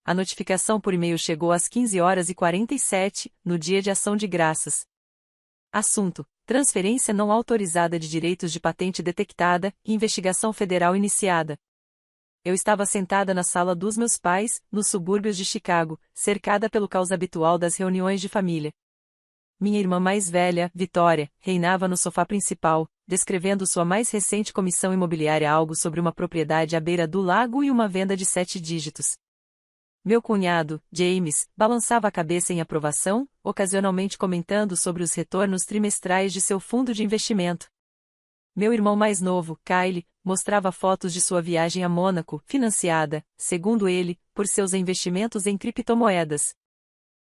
A notificação por e-mail chegou às 15h47, no dia de Ação de Graças. Assunto: transferência não autorizada de direitos de patente detectada e investigação federal iniciada. Eu estava sentada na sala dos meus pais, nos subúrbios de Chicago, cercada pelo caos habitual das reuniões de família. Minha irmã mais velha, Vitória, reinava no sofá principal, descrevendo sua mais recente comissão imobiliária, algo sobre uma propriedade à beira do lago e uma venda de 7 dígitos. Meu cunhado, James, balançava a cabeça em aprovação, ocasionalmente comentando sobre os retornos trimestrais de seu fundo de investimento. Meu irmão mais novo, Kyle, mostrava fotos de sua viagem a Mônaco, financiada, segundo ele, por seus investimentos em criptomoedas.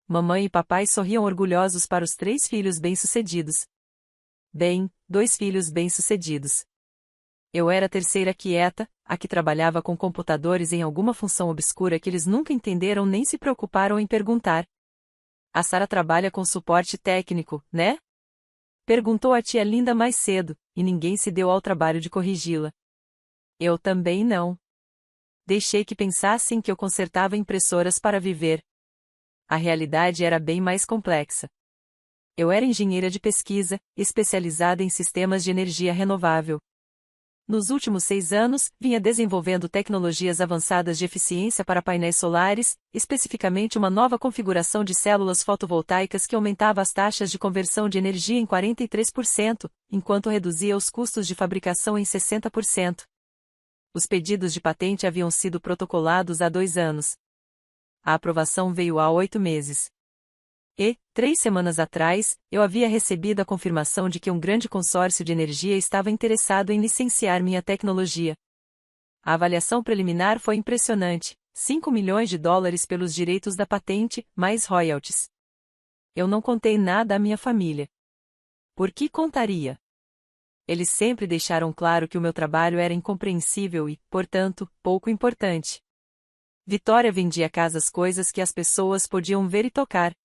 Mamãe e papai sorriam orgulhosos para os 3 filhos bem-sucedidos. Bem, 2 filhos bem-sucedidos. Eu era a terceira quieta, a que trabalhava com computadores em alguma função obscura que eles nunca entenderam nem se preocuparam em perguntar. A Sarah trabalha com suporte técnico, né? Perguntou a tia Linda mais cedo, e ninguém se deu ao trabalho de corrigi-la. Eu também não. Deixei que pensassem que eu consertava impressoras para viver. A realidade era bem mais complexa. Eu era engenheira de pesquisa, especializada em sistemas de energia renovável. Nos últimos 6 anos, vinha desenvolvendo tecnologias avançadas de eficiência para painéis solares, especificamente uma nova configuração de células fotovoltaicas que aumentava as taxas de conversão de energia em 43%, enquanto reduzia os custos de fabricação em 60%. Os pedidos de patente haviam sido protocolados há 2 anos. A aprovação veio há 8 meses. E, 3 semanas atrás, eu havia recebido a confirmação de que um grande consórcio de energia estava interessado em licenciar minha tecnologia. A avaliação preliminar foi impressionante: $5 milhões pelos direitos da patente, mais royalties. Eu não contei nada à minha família. Por que contaria? Eles sempre deixaram claro que o meu trabalho era incompreensível e, portanto, pouco importante. Vitória vendia casas, coisas que as pessoas podiam ver e tocar.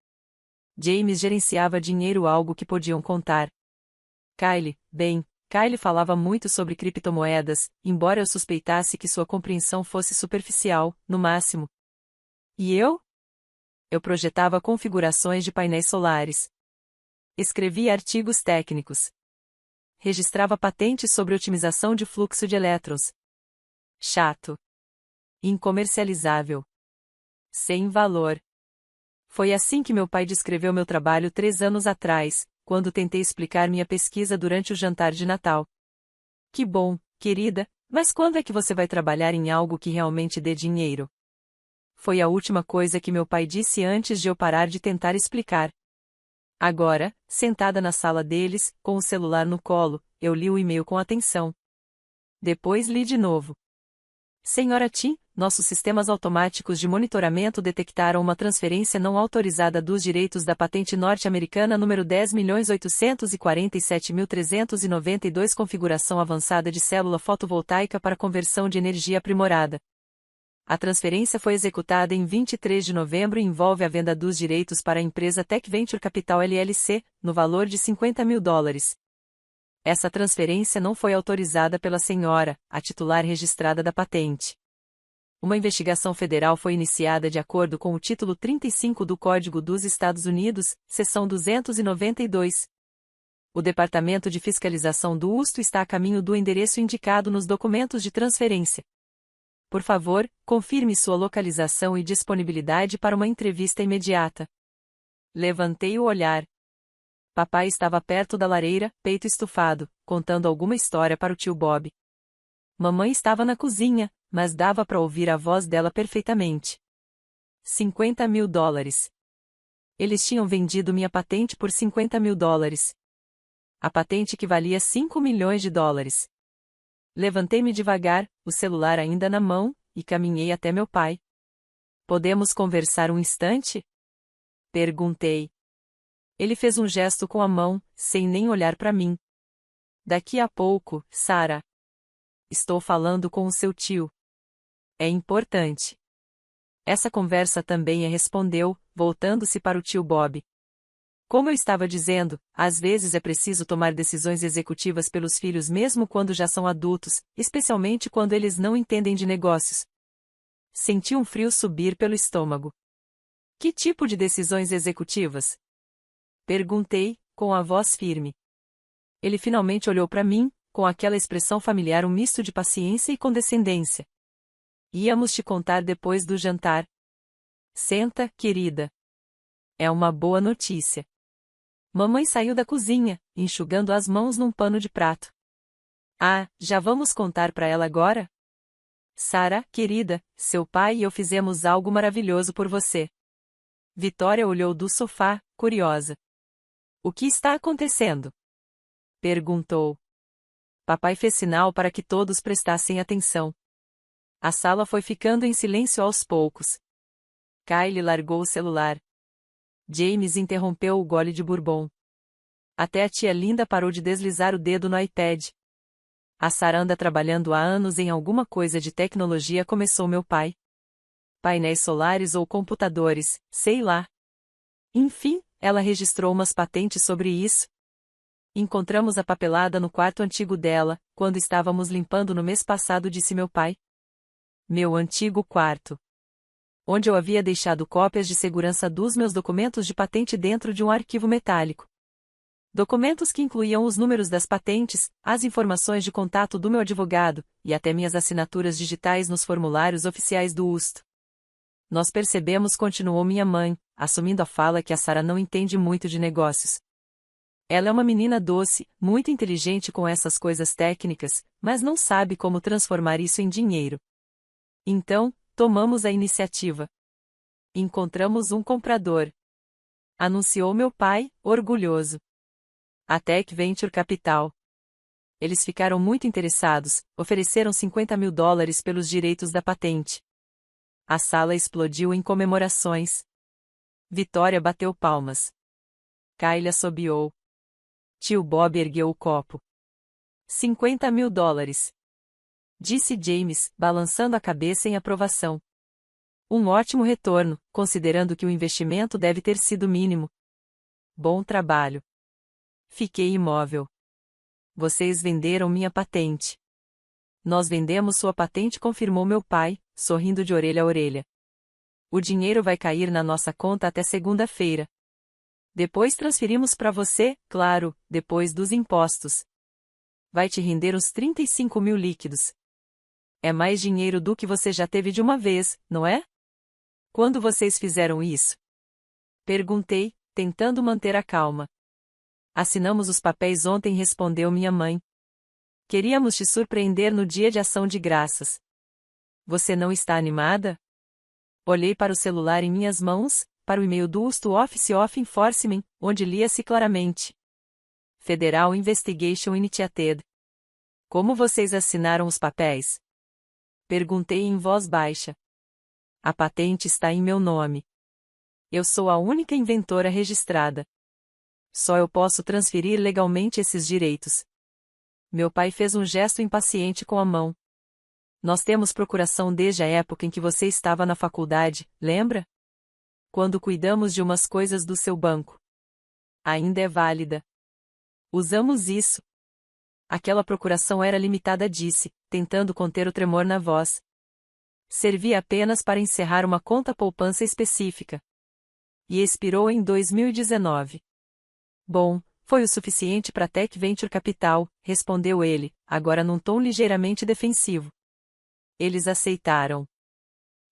James gerenciava dinheiro, algo que podiam contar. Kyle falava muito sobre criptomoedas, embora eu suspeitasse que sua compreensão fosse superficial, no máximo. E eu? Eu projetava configurações de painéis solares. Escrevia artigos técnicos. Registrava patentes sobre otimização de fluxo de elétrons. Chato. Incomercializável. Sem valor. Foi assim que meu pai descreveu meu trabalho 3 anos atrás, quando tentei explicar minha pesquisa durante o jantar de Natal. Que bom, querida, mas quando é que você vai trabalhar em algo que realmente dê dinheiro? Foi a última coisa que meu pai disse antes de eu parar de tentar explicar. Agora, sentada na sala deles, com o celular no colo, eu li o e-mail com atenção. Depois li de novo. Senhora Tim, nossos sistemas automáticos de monitoramento detectaram uma transferência não autorizada dos direitos da patente norte-americana número 10.847.392, configuração avançada de célula fotovoltaica para conversão de energia aprimorada. A transferência foi executada em 23 de novembro e envolve a venda dos direitos para a empresa Tech Venture Capital LLC, no valor de $50 mil. Essa transferência não foi autorizada pela senhora, a titular registrada da patente. Uma investigação federal foi iniciada de acordo com o título 35 do Código dos Estados Unidos, seção 292. O Departamento de Fiscalização do USTO está a caminho do endereço indicado nos documentos de transferência. Por favor, confirme sua localização e disponibilidade para uma entrevista imediata. Levantei o olhar. Papai estava perto da lareira, peito estufado, contando alguma história para o tio Bob. Mamãe estava na cozinha, mas dava para ouvir a voz dela perfeitamente. $50 mil. Eles tinham vendido minha patente por $50 mil. A patente que valia $5 milhões. Levantei-me devagar, o celular ainda na mão, e caminhei até meu pai. Podemos conversar um instante? Perguntei. Ele fez um gesto com a mão, sem nem olhar para mim. Daqui a pouco, Sarah. Estou falando com o seu tio. É importante. Essa conversa também respondeu, voltando-se para o tio Bob. Como eu estava dizendo, às vezes é preciso tomar decisões executivas pelos filhos mesmo quando já são adultos, especialmente quando eles não entendem de negócios. Senti um frio subir pelo estômago. Que tipo de decisões executivas? Perguntei, com a voz firme. Ele finalmente olhou para mim, com aquela expressão familiar, um misto de paciência e condescendência. Íamos te contar depois do jantar. Senta, querida. É uma boa notícia. Mamãe saiu da cozinha, enxugando as mãos num pano de prato. Ah, já vamos contar para ela agora? Sara, querida, seu pai e eu fizemos algo maravilhoso por você. Vitória olhou do sofá, curiosa. O que está acontecendo? Perguntou. Papai fez sinal para que todos prestassem atenção. A sala foi ficando em silêncio aos poucos. Kylie largou o celular. James interrompeu o gole de bourbon. Até a tia Linda parou de deslizar o dedo no iPad. A Sara anda trabalhando há anos em alguma coisa de tecnologia, começou meu pai. Painéis solares ou computadores, sei lá. Enfim, ela registrou umas patentes sobre isso. Encontramos a papelada no quarto antigo dela, quando estávamos limpando no mês passado, disse meu pai. Meu antigo quarto. Onde eu havia deixado cópias de segurança dos meus documentos de patente dentro de um arquivo metálico. Documentos que incluíam os números das patentes, as informações de contato do meu advogado, e até minhas assinaturas digitais nos formulários oficiais do UST. Nós percebemos, continuou minha mãe, assumindo a fala, que a Sara não entende muito de negócios. Ela é uma menina doce, muito inteligente com essas coisas técnicas, mas não sabe como transformar isso em dinheiro. Então, tomamos a iniciativa. Encontramos um comprador. Anunciou meu pai, orgulhoso. A Tech Venture Capital. Eles ficaram muito interessados, ofereceram $50.000 pelos direitos da patente. A sala explodiu em comemorações. Vitória bateu palmas. Kylie assobiou. Tio Bob ergueu o copo. $50.000. Disse James, balançando a cabeça em aprovação. Um ótimo retorno, considerando que o investimento deve ter sido mínimo. Bom trabalho. Fiquei imóvel. Vocês venderam minha patente. Nós vendemos sua patente, confirmou meu pai, sorrindo de orelha a orelha. O dinheiro vai cair na nossa conta até segunda-feira. Depois transferimos para você, claro, depois dos impostos. Vai te render uns 35.000 líquidos. É mais dinheiro do que você já teve de uma vez, não é? Quando vocês fizeram isso? Perguntei, tentando manter a calma. Assinamos os papéis ontem, respondeu minha mãe. Queríamos te surpreender no dia de ação de graças. Você não está animada? Olhei para o celular em minhas mãos, para o e-mail do UST Office of Enforcement, onde lia-se claramente. Federal Investigation Initiated. Como vocês assinaram os papéis? Perguntei em voz baixa. A patente está em meu nome. Eu sou a única inventora registrada. Só eu posso transferir legalmente esses direitos. Meu pai fez um gesto impaciente com a mão. Nós temos procuração desde a época em que você estava na faculdade, lembra? Quando cuidamos de umas coisas do seu banco. Ainda é válida. Usamos isso. Aquela procuração era limitada, disse, tentando conter o tremor na voz. Servia apenas para encerrar uma conta poupança específica. E expirou em 2019. Bom, foi o suficiente para Tech Venture Capital, respondeu ele, agora num tom ligeiramente defensivo. Eles aceitaram.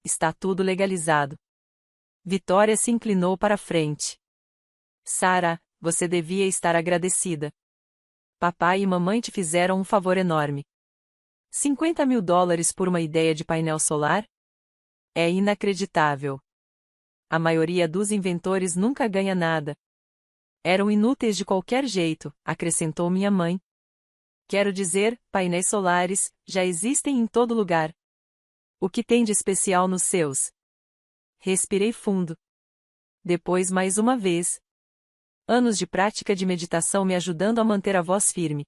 Está tudo legalizado. Vitória se inclinou para a frente. Sara, você devia estar agradecida. Papai e mamãe te fizeram um favor enorme. $50.000 por uma ideia de painel solar? É inacreditável. A maioria dos inventores nunca ganha nada. Eram inúteis de qualquer jeito, acrescentou minha mãe. Quero dizer, painéis solares já existem em todo lugar. O que tem de especial nos seus? Respirei fundo. Depois mais uma vez. Anos de prática de meditação me ajudando a manter a voz firme.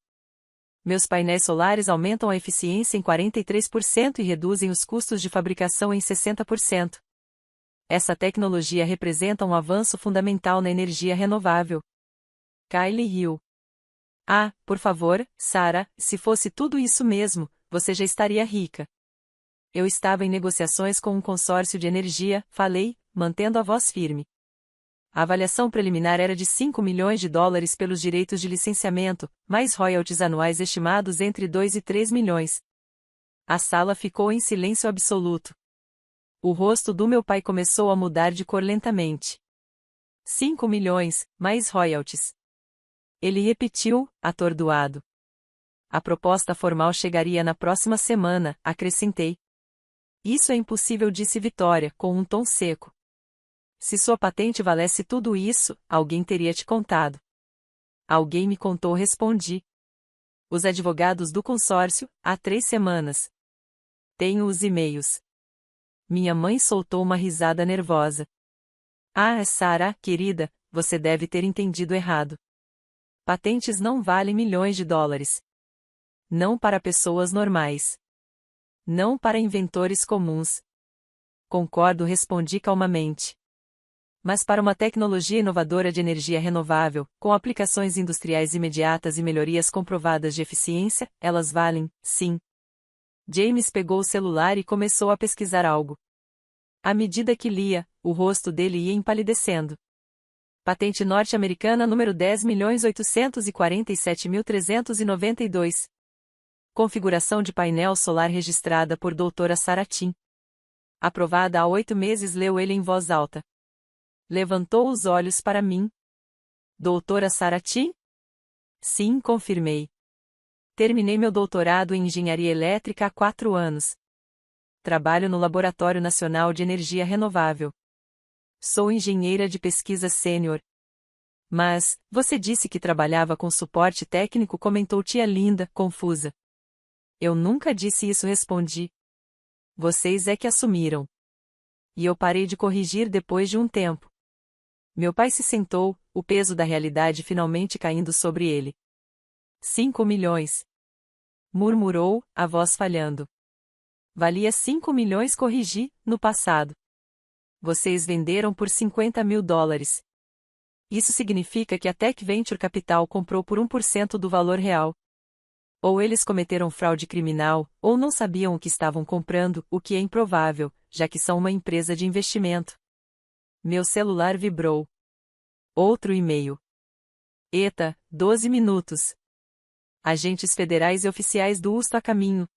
Meus painéis solares aumentam a eficiência em 43% e reduzem os custos de fabricação em 60%. Essa tecnologia representa um avanço fundamental na energia renovável. Kylie riu. Ah, por favor, Sara, se fosse tudo isso mesmo, você já estaria rica. Eu estava em negociações com um consórcio de energia, falei, mantendo a voz firme. A avaliação preliminar era de 5 milhões de dólares pelos direitos de licenciamento, mais royalties anuais estimados entre 2 e 3 milhões. A sala ficou em silêncio absoluto. O rosto do meu pai começou a mudar de cor lentamente. 5 milhões, mais royalties. Ele repetiu, atordoado. A proposta formal chegaria na próxima semana, acrescentei. Isso é impossível, disse Vitória, com um tom seco. Se sua patente valesse tudo isso, alguém teria te contado. Alguém me contou, respondi. Os advogados do consórcio, há 3 semanas. Tenho os e-mails. Minha mãe soltou uma risada nervosa. Ah, Sarah, querida, você deve ter entendido errado. Patentes não valem milhões de dólares. Não para pessoas normais. Não para inventores comuns. Concordo, respondi calmamente. Mas para uma tecnologia inovadora de energia renovável, com aplicações industriais imediatas e melhorias comprovadas de eficiência, elas valem, sim. James pegou o celular e começou a pesquisar algo. À medida que lia, o rosto dele ia empalidecendo. Patente norte-americana número 10.847.392. Configuração de painel solar registrada por doutora Sarah Tim. Aprovada há 8 meses, leu ele em voz alta. Levantou os olhos para mim. Doutora Sarah Tim? Sim, confirmei. Terminei meu doutorado em engenharia elétrica há 4 anos. Trabalho no Laboratório Nacional de Energia Renovável. Sou engenheira de pesquisa sênior. Mas, você disse que trabalhava com suporte técnico, comentou tia Linda, confusa. Eu nunca disse isso, respondi. Vocês é que assumiram. E eu parei de corrigir depois de um tempo. Meu pai se sentou, o peso da realidade finalmente caindo sobre ele. 5 milhões. Murmurou, a voz falhando. Valia 5 milhões, corrigi, no passado. Vocês venderam por 50 mil dólares. Isso significa que a Tech Venture Capital comprou por 1% do valor real. Ou eles cometeram fraude criminal, ou não sabiam o que estavam comprando, o que é improvável, já que são uma empresa de investimento. Meu celular vibrou. Outro e-mail. ETA, 12 minutos. Agentes federais e oficiais do UST a caminho.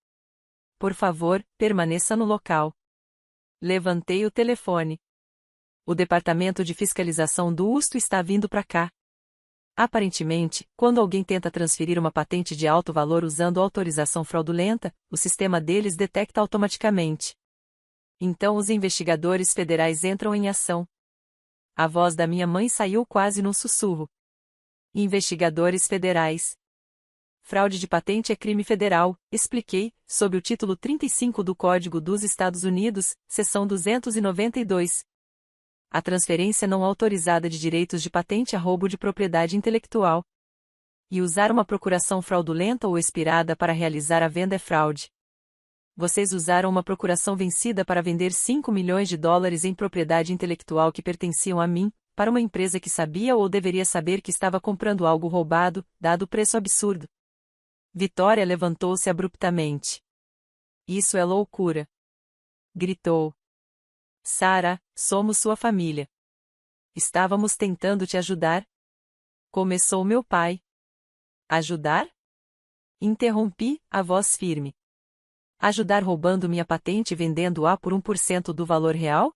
Por favor, permaneça no local. Levantei o telefone. O Departamento de Fiscalização do UST está vindo para cá. Aparentemente, quando alguém tenta transferir uma patente de alto valor usando autorização fraudulenta, o sistema deles detecta automaticamente. Então os investigadores federais entram em ação. A voz da minha mãe saiu quase num sussurro. Investigadores federais. Fraude de patente é crime federal, expliquei, sob o título 35 do Código dos Estados Unidos, seção 292. A transferência não autorizada de direitos de patente é roubo de propriedade intelectual. E usar uma procuração fraudulenta ou expirada para realizar a venda é fraude. Vocês usaram uma procuração vencida para vender 5 milhões de dólares em propriedade intelectual que pertenciam a mim, para uma empresa que sabia ou deveria saber que estava comprando algo roubado, dado o preço absurdo. Vitória levantou-se abruptamente. Isso é loucura! Gritou. Sarah, somos sua família. Estávamos tentando te ajudar. Começou meu pai. Ajudar? Interrompi, a voz firme. Ajudar roubando minha patente e vendendo-a por 1% do valor real?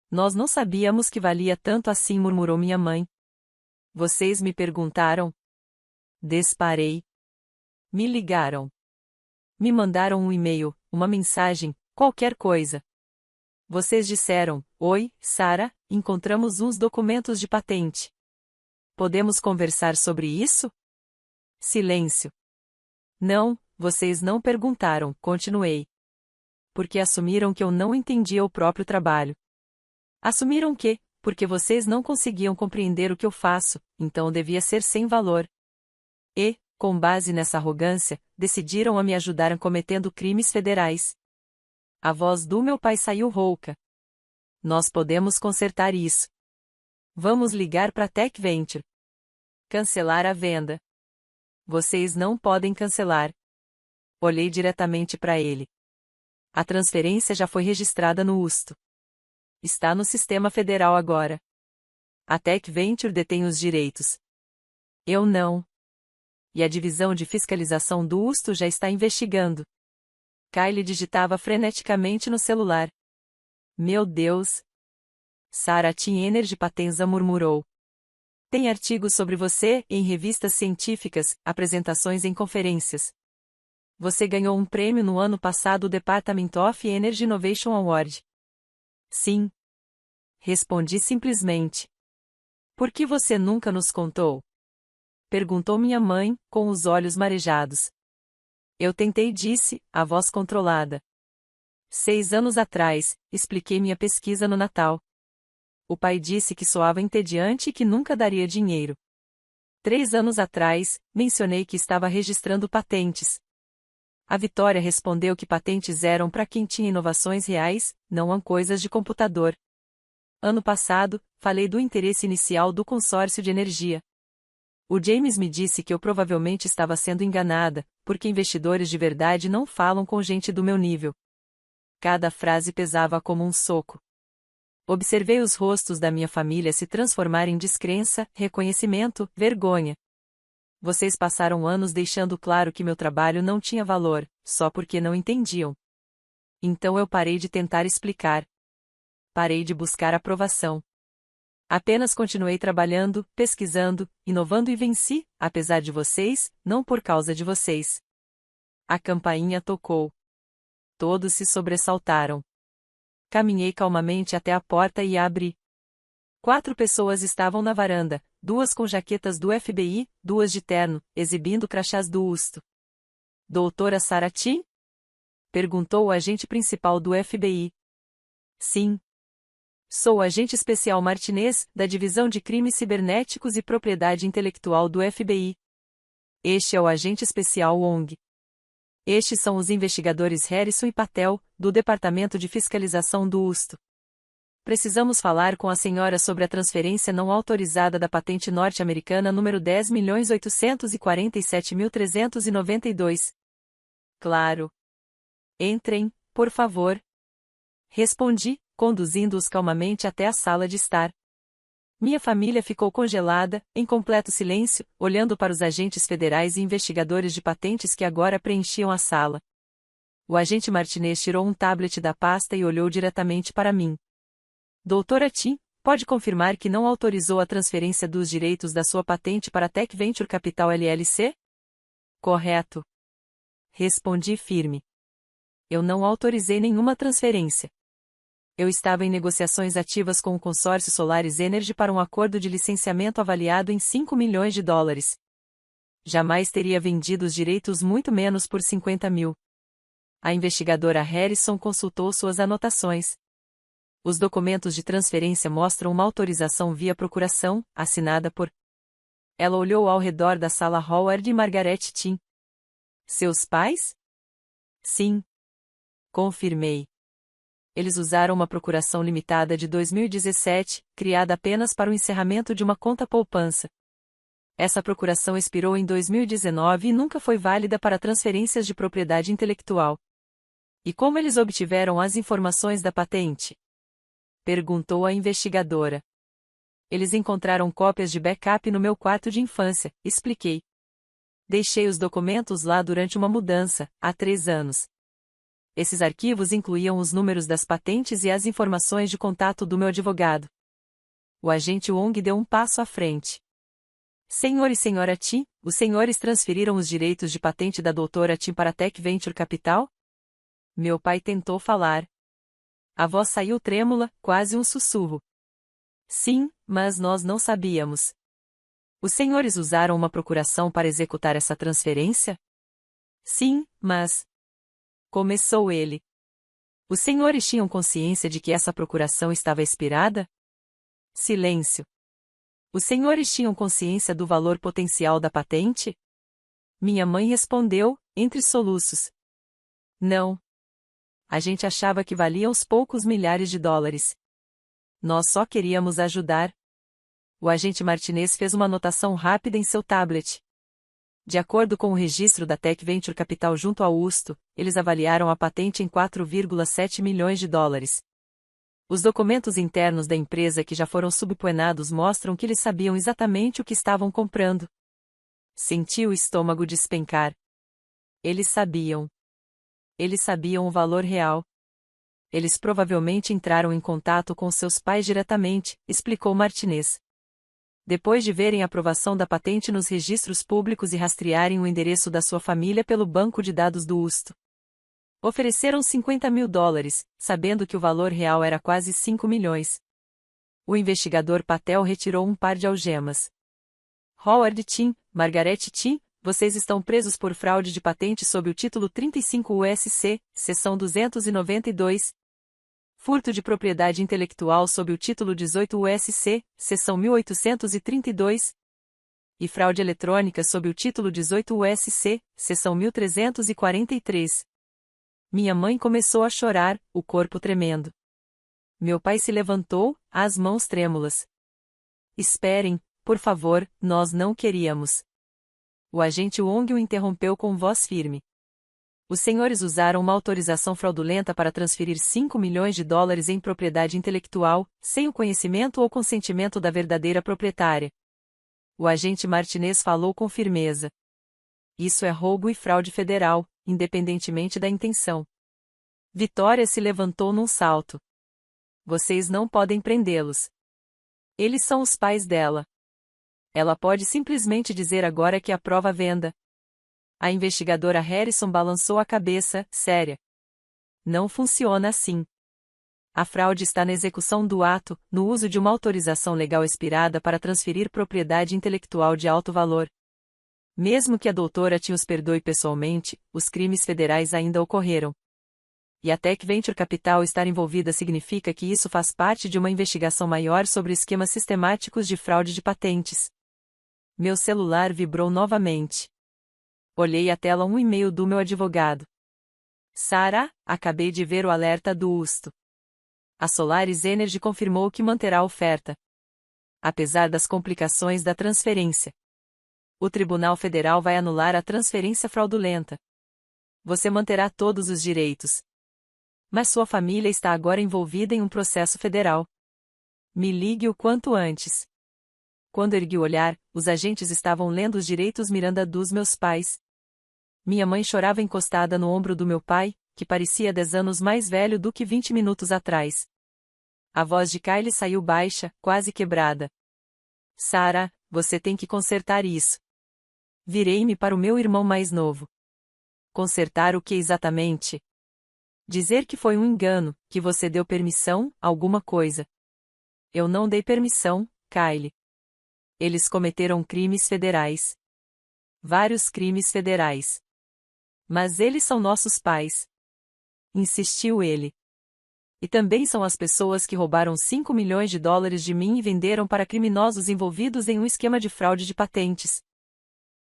Nós não sabíamos que valia tanto assim, murmurou minha mãe. Vocês me perguntaram? Disparei. Me ligaram. Me mandaram um e-mail, uma mensagem, qualquer coisa. Vocês disseram, oi, Sarah, encontramos uns documentos de patente. Podemos conversar sobre isso? Silêncio. Não, vocês não perguntaram, continuei. Porque assumiram que eu não entendia o próprio trabalho. Assumiram que, porque vocês não conseguiam compreender o que eu faço, então devia ser sem valor. E, com base nessa arrogância, decidiram a me ajudar cometendo crimes federais. A voz do meu pai saiu rouca. Nós podemos consertar isso. Vamos ligar para Tech Venture. Cancelar a venda. Vocês não podem cancelar. Olhei diretamente para ele. A transferência já foi registrada no UST. Está no sistema federal agora. A Tech Venture detém os direitos. Eu não. E a divisão de fiscalização do UST já está investigando. Kylie digitava freneticamente no celular. Meu Deus! Sarah Team Energy Patenza murmurou. Tem artigos sobre você, em revistas científicas, apresentações em conferências. Você ganhou um prêmio no ano passado do Department of Energy Innovation Award. Sim. Respondi simplesmente. Por que você nunca nos contou? Perguntou minha mãe, com os olhos marejados. Eu tentei, disse, a voz controlada. 6 anos atrás, expliquei minha pesquisa no Natal. O pai disse que soava entediante e que nunca daria dinheiro. 3 anos atrás, mencionei que estava registrando patentes. A Vitória respondeu que patentes eram para quem tinha inovações reais, não coisas de computador. Ano passado, falei do interesse inicial do consórcio de energia. O James me disse que eu provavelmente estava sendo enganada, porque investidores de verdade não falam com gente do meu nível. Cada frase pesava como um soco. Observei os rostos da minha família se transformar em descrença, reconhecimento, vergonha. Vocês passaram anos deixando claro que meu trabalho não tinha valor, só porque não entendiam. Então eu parei de tentar explicar. Parei de buscar aprovação. Apenas continuei trabalhando, pesquisando, inovando e venci, apesar de vocês, não por causa de vocês. A campainha tocou. Todos se sobressaltaram. Caminhei calmamente até a porta e a abri. 4 pessoas estavam na varanda, 2 com jaquetas do FBI, 2 de terno, exibindo crachás do UST. Doutora Sarah Team? Perguntou o agente principal do FBI. Sim. Sou o agente especial Martinez, da Divisão de Crimes Cibernéticos e Propriedade Intelectual do FBI. Este é o agente especial Wong. Estes são os investigadores Harrison e Patel, do Departamento de Fiscalização do UST. Precisamos falar com a senhora sobre a transferência não autorizada da patente norte-americana número 10.847.392. Claro. Entrem, por favor. Respondi, conduzindo-os calmamente até a sala de estar. Minha família ficou congelada, em completo silêncio, olhando para os agentes federais e investigadores de patentes que agora preenchiam a sala. O agente Martinez tirou um tablet da pasta e olhou diretamente para mim. Doutora Team, pode confirmar que não autorizou a transferência dos direitos da sua patente para a Tech Venture Capital LLC? Correto. Respondi firme. Eu não autorizei nenhuma transferência. Eu estava em negociações ativas com o consórcio Solaris Energy para um acordo de licenciamento avaliado em 5 milhões de dólares. Jamais teria vendido os direitos muito menos por 50 mil. A investigadora Harrison consultou suas anotações. Os documentos de transferência mostram uma autorização via procuração, assinada por... Ela olhou ao redor da sala Howard e Margaret Team. Seus pais? Sim. Confirmei. Eles usaram uma procuração limitada de 2017, criada apenas para o encerramento de uma conta poupança. Essa procuração expirou em 2019 e nunca foi válida para transferências de propriedade intelectual. E como eles obtiveram as informações da patente? Perguntou a investigadora. Eles encontraram cópias de backup no meu quarto de infância, expliquei. Deixei os documentos lá durante uma mudança, há 3 anos. Esses arquivos incluíam os números das patentes e as informações de contato do meu advogado. O agente Wong deu um passo à frente. Senhor e senhora Team, os senhores transferiram os direitos de patente da doutora Team para a Tech Venture Capital? Meu pai tentou falar. A voz saiu trêmula, quase um sussurro. Sim, mas nós não sabíamos. Os senhores usaram uma procuração para executar essa transferência? Sim, mas... Começou ele. Os senhores tinham consciência de que essa procuração estava expirada? Silêncio. Os senhores tinham consciência do valor potencial da patente? Minha mãe respondeu, entre soluços. Não. A gente achava que valia uns poucos milhares de dólares. Nós só queríamos ajudar. O agente Martinez fez uma anotação rápida em seu tablet. De acordo com o registro da Tech Venture Capital junto ao UST, eles avaliaram a patente em 4,7 milhões de dólares. Os documentos internos da empresa que já foram subpoenados mostram que eles sabiam exatamente o que estavam comprando. Senti o estômago despencar. Eles sabiam. Eles sabiam o valor real. Eles provavelmente entraram em contato com seus pais diretamente, explicou Martinez. Depois de verem a aprovação da patente nos registros públicos e rastrearem o endereço da sua família pelo banco de dados do UST. Ofereceram 50 mil dólares, sabendo que o valor real era quase 5 milhões. O investigador Patel retirou um par de algemas. Howard Tim, Margaret Tim, vocês estão presos por fraude de patente sob o título 35 USC, seção 292. Furto de propriedade intelectual sob o título 18 USC, seção 1832. E fraude eletrônica sob o título 18 USC, seção 1343. Minha mãe começou a chorar, o corpo tremendo. Meu pai se levantou, as mãos trêmulas. Esperem, por favor, nós não queríamos. O agente Wong o interrompeu com voz firme. Os senhores usaram uma autorização fraudulenta para transferir 5 milhões de dólares em propriedade intelectual, sem o conhecimento ou consentimento da verdadeira proprietária. O agente Martinez falou com firmeza. Isso é roubo e fraude federal, independentemente da intenção. Vitória se levantou num salto. Vocês não podem prendê-los. Eles são os pais dela. Ela pode simplesmente dizer agora que aprova a venda. A investigadora Harrison balançou a cabeça, séria. Não funciona assim. A fraude está na execução do ato, no uso de uma autorização legal expirada para transferir propriedade intelectual de alto valor. Mesmo que a doutora Tim os perdoe pessoalmente, os crimes federais ainda ocorreram. E a Tech Venture Capital estar envolvida significa que isso faz parte de uma investigação maior sobre esquemas sistemáticos de fraude de patentes. Meu celular vibrou novamente. Olhei a tela 1 e-mail do meu advogado. Sarah, acabei de ver o alerta do UST. A Solaris Energy confirmou que manterá a oferta. Apesar das complicações da transferência. O Tribunal Federal vai anular a transferência fraudulenta. Você manterá todos os direitos. Mas sua família está agora envolvida em um processo federal. Me ligue o quanto antes. Quando ergui o olhar, os agentes estavam lendo os direitos Miranda dos meus pais. Minha mãe chorava encostada no ombro do meu pai, que parecia 10 anos mais velho do que 20 minutos atrás. A voz de Kylie saiu baixa, quase quebrada. Sarah, você tem que consertar isso. Virei-me para o meu irmão mais novo. Consertar o que exatamente? Dizer que foi um engano, que você deu permissão, alguma coisa. Eu não dei permissão, Kylie. Eles cometeram crimes federais. Vários crimes federais. Mas eles são nossos pais. Insistiu ele. E também são as pessoas que roubaram 5 milhões de dólares de mim e venderam para criminosos envolvidos em um esquema de fraude de patentes.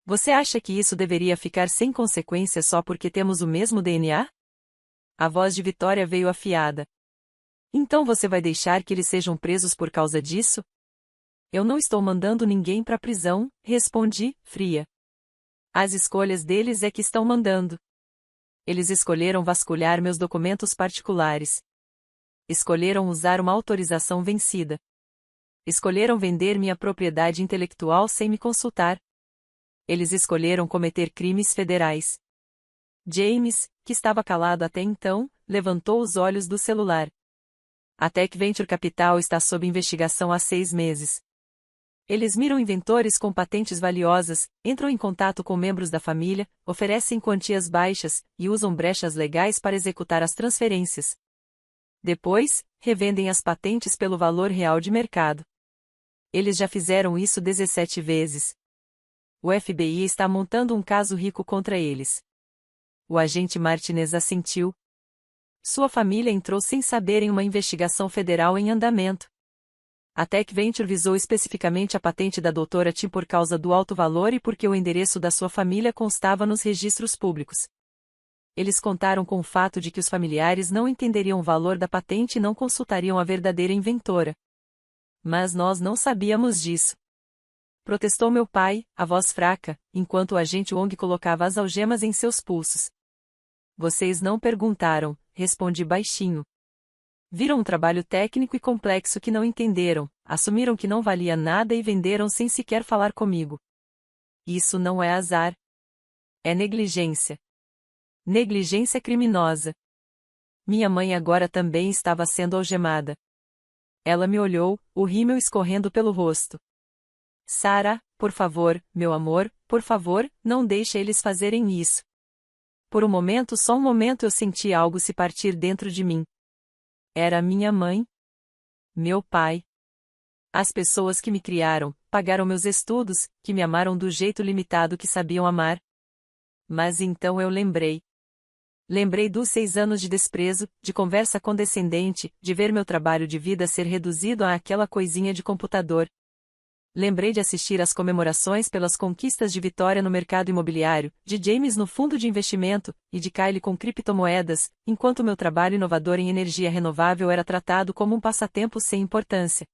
Você acha que isso deveria ficar sem consequências só porque temos o mesmo DNA? A voz de Vitória veio afiada. Então você vai deixar que eles sejam presos por causa disso? Eu não estou mandando ninguém para a prisão, respondi, fria. As escolhas deles é que estão mandando. Eles escolheram vasculhar meus documentos particulares. Escolheram usar uma autorização vencida. Escolheram vender minha propriedade intelectual sem me consultar. Eles escolheram cometer crimes federais. James, que estava calado até então, levantou os olhos do celular. A Tech Venture Capital está sob investigação há 6 meses. Eles miram inventores com patentes valiosas, entram em contato com membros da família, oferecem quantias baixas, e usam brechas legais para executar as transferências. Depois, revendem as patentes pelo valor real de mercado. Eles já fizeram isso 17 vezes. O FBI está montando um caso rico contra eles. O agente Martinez assentiu. Sua família entrou sem saber em uma investigação federal em andamento. A Tech Venture visou especificamente a patente da doutora Tim por causa do alto valor e porque o endereço da sua família constava nos registros públicos. Eles contaram com o fato de que os familiares não entenderiam o valor da patente e não consultariam a verdadeira inventora. Mas nós não sabíamos disso. protestou meu pai, a voz fraca, enquanto o agente Wong colocava as algemas em seus pulsos. Vocês não perguntaram, respondi baixinho. Viram um trabalho técnico e complexo que não entenderam, assumiram que não valia nada e venderam sem sequer falar comigo. Isso não é azar. É negligência. Negligência criminosa. Minha mãe agora também estava sendo algemada. Ela me olhou, o rímel escorrendo pelo rosto. Sarah, por favor, meu amor, por favor, não deixe eles fazerem isso. Por um momento, só um momento eu senti algo se partir dentro de mim. Era minha mãe? Meu pai? As pessoas que me criaram, pagaram meus estudos, que me amaram do jeito limitado que sabiam amar. Mas então eu lembrei. Lembrei dos 6 anos de desprezo, de conversa condescendente, de ver meu trabalho de vida ser reduzido a aquela coisinha de computador. Lembrei de assistir às comemorações pelas conquistas de Vitória no mercado imobiliário, de James no fundo de investimento, e de Kylie com criptomoedas, enquanto meu trabalho inovador em energia renovável era tratado como um passatempo sem importância.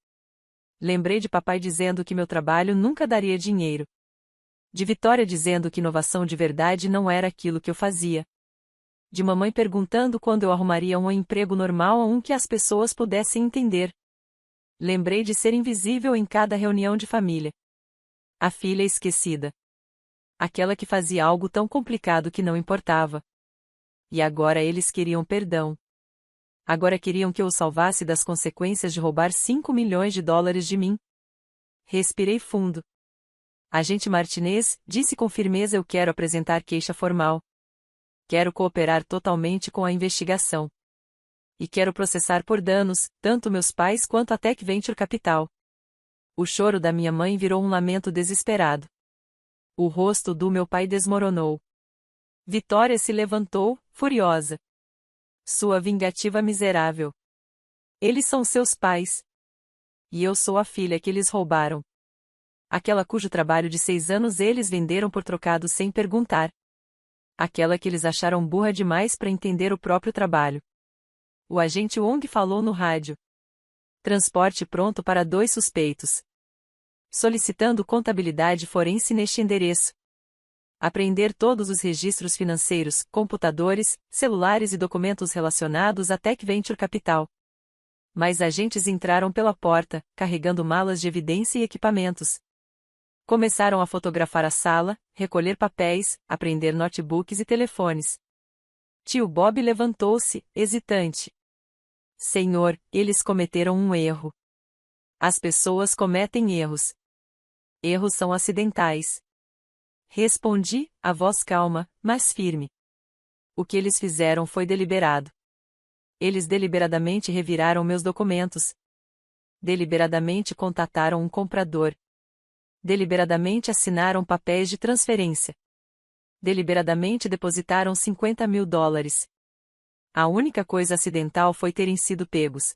Lembrei de papai dizendo que meu trabalho nunca daria dinheiro. De Vitória dizendo que inovação de verdade não era aquilo que eu fazia. De mamãe perguntando quando eu arrumaria um emprego normal a um que as pessoas pudessem entender. Lembrei de ser invisível em cada reunião de família. A filha esquecida. Aquela que fazia algo tão complicado que não importava. E agora eles queriam perdão. Agora queriam que eu o salvasse das consequências de roubar 5 milhões de dólares de mim. Respirei fundo. Agente Martinez, disse com firmeza, eu quero apresentar queixa formal. Quero cooperar totalmente com a investigação. E quero processar por danos, tanto meus pais quanto a Tech Venture Capital. O choro da minha mãe virou um lamento desesperado. O rosto do meu pai desmoronou. Vitória se levantou, furiosa. Sua vingativa miserável. Eles são seus pais. E eu sou a filha que eles roubaram. Aquela cujo trabalho de 6 anos eles venderam por trocado sem perguntar. Aquela que eles acharam burra demais para entender o próprio trabalho. O agente Wong falou no rádio. Transporte pronto para 2 suspeitos. Solicitando contabilidade forense neste endereço. Apreender todos os registros financeiros, computadores, celulares e documentos relacionados à Tech Venture Capital. Mais agentes entraram pela porta, carregando malas de evidência e equipamentos. Começaram a fotografar a sala, recolher papéis, apreender notebooks e telefones. Tio Bob levantou-se, hesitante. Senhor, eles cometeram um erro. As pessoas cometem erros. Erros são acidentais. Respondi, a voz calma, mas firme. O que eles fizeram foi deliberado. Eles deliberadamente reviraram meus documentos. Deliberadamente contataram um comprador. Deliberadamente assinaram papéis de transferência. Deliberadamente depositaram 50 mil dólares. A única coisa acidental foi terem sido pegos.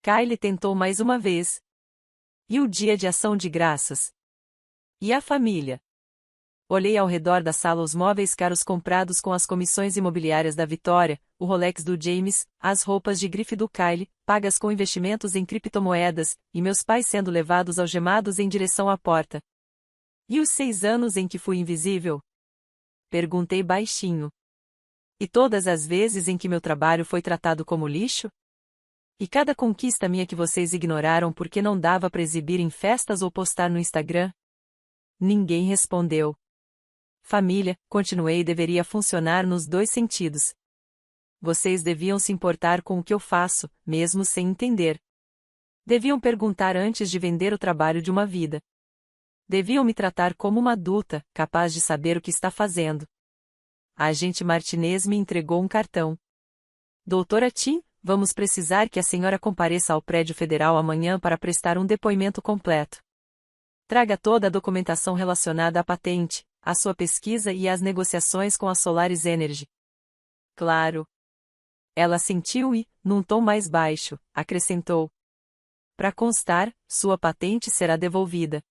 Kylie tentou mais uma vez. E o dia de ação de graças? E a família? Olhei ao redor da sala os móveis caros comprados com as comissões imobiliárias da Vitória, o Rolex do James, as roupas de grife do Kylie, pagas com investimentos em criptomoedas, e meus pais sendo levados algemados em direção à porta. E os 6 anos em que fui invisível? Perguntei baixinho. E todas as vezes em que meu trabalho foi tratado como lixo? E cada conquista minha que vocês ignoraram porque não dava para exibir em festas ou postar no Instagram? Ninguém respondeu. Família, continuei, deveria funcionar nos 2 sentidos. Vocês deviam se importar com o que eu faço, mesmo sem entender. Deviam perguntar antes de vender o trabalho de uma vida. Deviam me tratar como uma adulta, capaz de saber o que está fazendo. A agente Martinez me entregou um cartão. Doutora Tim, vamos precisar que a senhora compareça ao prédio federal amanhã para prestar um depoimento completo. Traga toda a documentação relacionada à patente, à sua pesquisa e às negociações com a Solaris Energy. Claro. Ela assentiu e, num tom mais baixo, acrescentou. Para constar, sua patente será devolvida.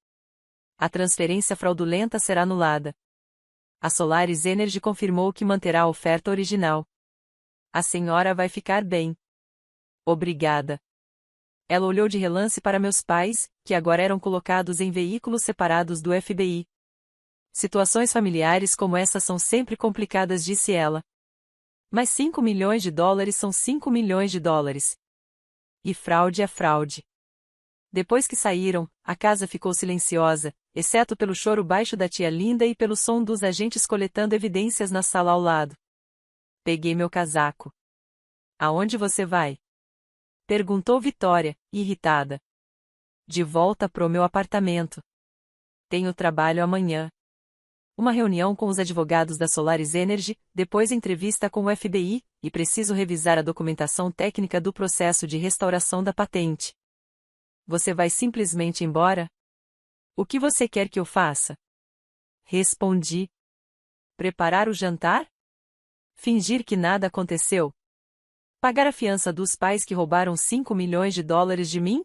A transferência fraudulenta será anulada. A Solaris Energy confirmou que manterá a oferta original. A senhora vai ficar bem. Obrigada. Ela olhou de relance para meus pais, que agora eram colocados em veículos separados do FBI. Situações familiares como essa são sempre complicadas, disse ela. Mas 5 milhões de dólares são 5 milhões de dólares. E fraude é fraude. Depois que saíram, a casa ficou silenciosa, exceto pelo choro baixo da tia Linda e pelo som dos agentes coletando evidências na sala ao lado. Peguei meu casaco. Aonde você vai? Perguntou Vitória, irritada. De volta pro meu apartamento. Tenho trabalho amanhã. Uma reunião com os advogados da Solaris Energy, depois entrevista com o FBI, e preciso revisar a documentação técnica do processo de restauração da patente. Você vai simplesmente embora? O que você quer que eu faça? Respondi. Preparar o jantar? Fingir que nada aconteceu? Pagar a fiança dos pais que roubaram 5 milhões de dólares de mim?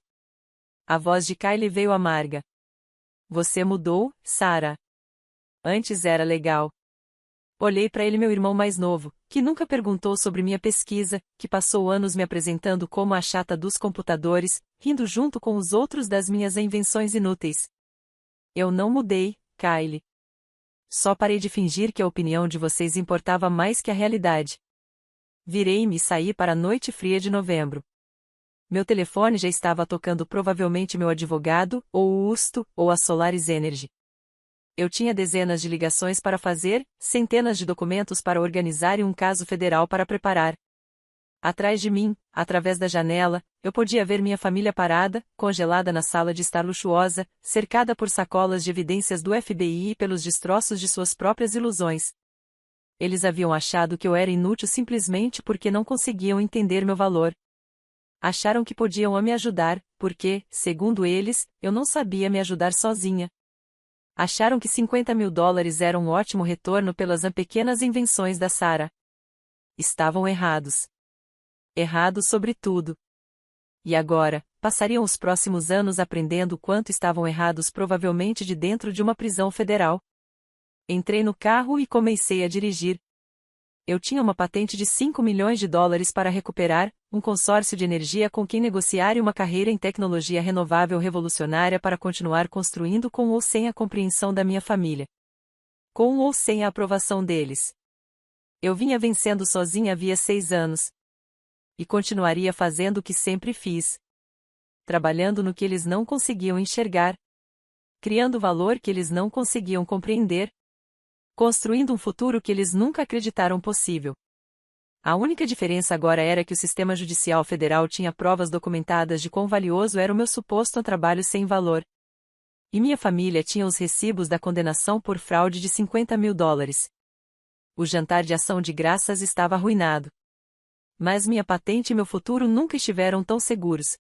A voz de Kylie veio amarga. Você mudou, Sarah. Antes era legal. Olhei para ele, meu irmão mais novo, que nunca perguntou sobre minha pesquisa, que passou anos me apresentando como a chata dos computadores, rindo junto com os outros das minhas invenções inúteis. Eu não mudei, Kylie. Só parei de fingir que a opinião de vocês importava mais que a realidade. Virei-me e saí para a noite fria de novembro. Meu telefone já estava tocando, provavelmente meu advogado, ou o Usto, ou a Solaris Energy. Eu tinha dezenas de ligações para fazer, centenas de documentos para organizar e um caso federal para preparar. Atrás de mim, através da janela, eu podia ver minha família parada, congelada na sala de estar luxuosa, cercada por sacolas de evidências do FBI e pelos destroços de suas próprias ilusões. Eles haviam achado que eu era inútil simplesmente porque não conseguiam entender meu valor. Acharam que podiam me ajudar, porque, segundo eles, eu não sabia me ajudar sozinha. Acharam que 50 mil dólares era um ótimo retorno pelas pequenas invenções da Sarah. Estavam errados. Errados sobre tudo. E agora, passariam os próximos anos aprendendo o quanto estavam errados, provavelmente de dentro de uma prisão federal. Entrei no carro e comecei a dirigir. Eu tinha uma patente de 5 milhões de dólares para recuperar, um consórcio de energia com quem negociar e uma carreira em tecnologia renovável revolucionária para continuar construindo com ou sem a compreensão da minha família. Com ou sem a aprovação deles. Eu vinha vencendo sozinha havia 6 anos. E continuaria fazendo o que sempre fiz. Trabalhando no que eles não conseguiam enxergar. Criando valor que eles não conseguiam compreender. Construindo um futuro que eles nunca acreditaram possível. A única diferença agora era que o sistema judicial federal tinha provas documentadas de quão valioso era o meu suposto trabalho sem valor. E minha família tinha os recibos da condenação por fraude de 50 mil dólares. O jantar de ação de graças estava arruinado. Mas minha patente e meu futuro nunca estiveram tão seguros.